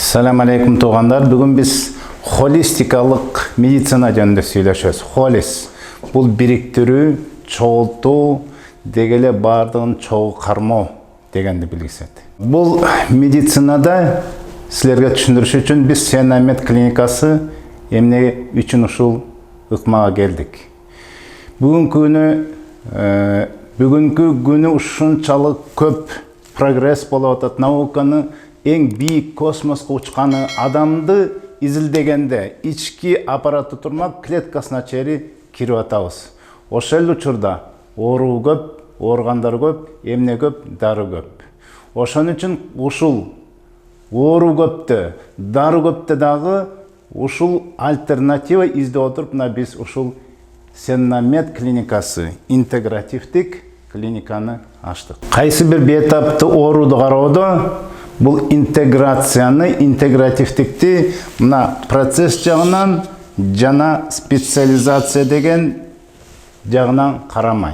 Assalamu alaikum туғандар. Бүгін біз холистикалық медицина жөнінде сөйлешеміз. Холис бұл біріктірүү, чоғылтуу, дегеле бардығын чоғы қармау дегенді білгіседі. Бұл медицинада сілерге түшіндіріш үшін біз Сенамет клиникасы емне үшін ұшыл ықмаға келдік. Бүгінгі күні ушунчалык көп прогресс болуп атат. Науканы эң бийик космоско учканы адамды изилдегенде ички аппараты турмак клеткасына чейин кирип атабыз. Ошол учурда оору көп, ооругандар көп, эмне көп, дары көп. Ошон үчүн ушул оору көптө, дары көптө дагы ушул альтернатива издеп отуруп, биз ушул Сенамет клиникасы, интегративдик клиниканы аштык. Кайсы бир бетапты ооруду кароодо бул интеграцияны, интегративдикти процесс жагынан жана специализация деген жагынан карамай.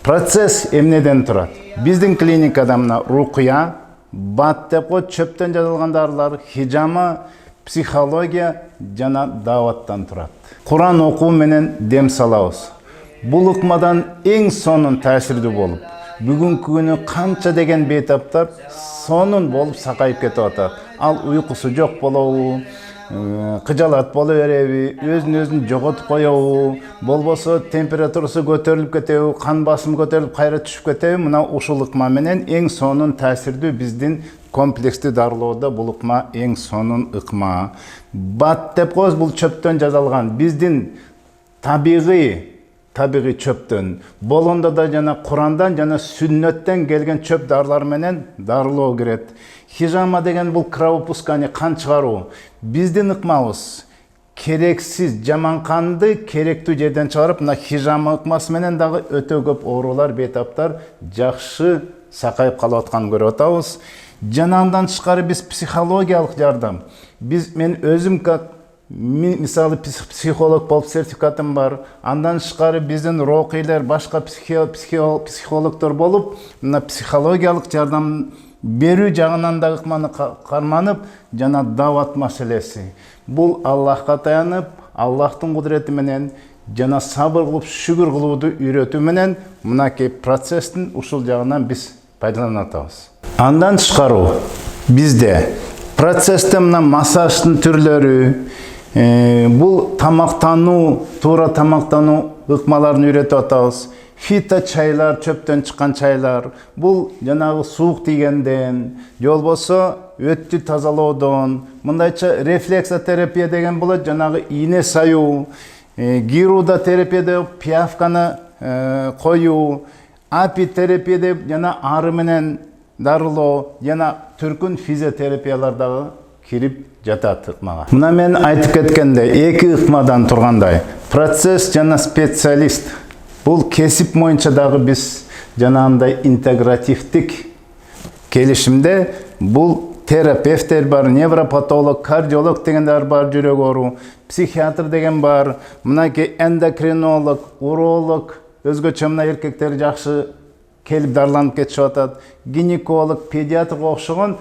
Процесс эмнеден турат? Биздин клиникада рукуя, бат деп коет, чөптөн жасалган дарылар, хижама, психология жана даваттан турат. Куран окуу менен дем салабыз. Бул ыкмадан эң сонун таасирдүү болуп, бүгүнкү күнү канча деген бейтаптар сонун болуп сакайып кетип атат. Ал уйкусу жок болобу, кыжалат боло береби, өзүн жоготуп коебу, болбосо температурасы көтөрүлүп кетеби, кан басымы көтөрүлүп кайра түшүп кетеби. Мына ушул ыкма менен эң сонун таасирдүү биздин комплекстүү дарылоодо бул ыкма эң сонун ыкма. Бат деп коебуз, бул чөптөн жасалган, биздин табигый чөптөн, болгондо да жана Курандан жана сүннөттөн келген чөп дарылар менен дарылоо кирет. Хижама деген бул кровопускание, кан чыгаруу. Биздин ыкмабыз керексиз жаман канды керектүү жерден чыгарып, мына хижама ыкмасы менен дагы өтө көп оорулар, бейтаптар жакшы сакайып калып атканын көрүп атабыз. Жанандан тышкары биз психологиялык жардам. Мен өзүм мисалы психолог болуп сертификатым бар. Андан тышкары биздин рокыйлар, башка психологдор болуп, мына психологиялык жардам берүү жагынан да ыкманы карманып, жана дават маселеси. Бул Аллахка таянып, Аллахтын кудурети менен жана сабыр кылып, шүгүр кылууду үйрөтүү менен мынакей процесстин ушул жагынан биз пайдаланып атабыз. Андан тышкары бизде процессте мына массаждын түрлөрү, бул тамактануу, туура тамактануу ыкмаларын үйрөтүп атабыз. Фито чайлар, чөптөн чыккан чайлар, бул жанагы суук тийгенден, болбосо өттү тазалоодон, мындайча рефлексотерапия деген болот, жанагы ийне саюу, гирудотерапияда пиявканы коюу, апитерапияда жана ары менен дарылоо, жана түркүн физиотерапиялардагы кирип жатат ыкмага. Мына мен айтып кеткенде, эки ыкмадан тургандай, процесс жана специалист. Бул кесип боюнча дагы биз жанагындай интегративдик келишимде бул терапевттер бар, невропатолог, кардиолог дегендер бар, жүрөк оору, психиатр деген бар, мынакей эндокринолог, уролог, өзгөчө мына эркектер жакшы келип дарыланып кетишип атат, гинеколог, педиатрга окшогон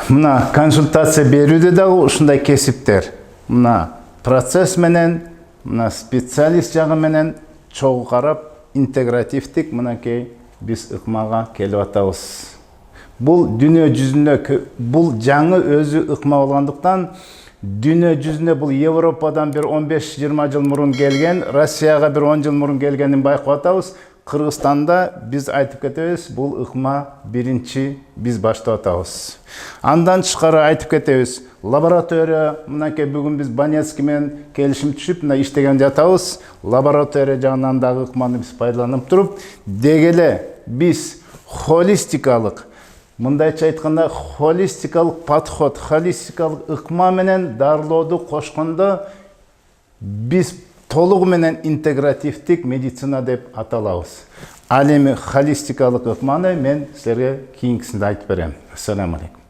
мына консультация берүүдө дагы ушундай кесиптер. Мына процесс менен, мына специалист жагы менен чогуу карап, интегративдик мынакей биз ыкмага келип атабыз. Бул дүйнө жүзүндө бул жаңы өзү ыкма болгондуктан, дүйнө жүзүнө бул Европадан бир 15-20 жыл мурун келген, Россияга бир 10 жыл мурун келгенин байкап атабыз. Кыргызстанда биз айтып кетебиз, бул ыкма биринчи биз баштап атабыз. Андан тышкары айтып кетебиз, лаборатория, мынакей бүгүн биз Банецкий менен келишим түшүп, мына иштеген жатабыз. Лаборатория жагынан дагы ыкманы биз пайдаланып туруп, дегеле биз холистикалык, мындайча айтканда холистикалык подход, холистикалык ыкма менен дарылооду кошкондо биз толугу менен интегративдик медицина деп аталабыз. Ал эми холистикалык ыкманы мен силерге кийинкисинде айтып берем. Ассаламу алейкум.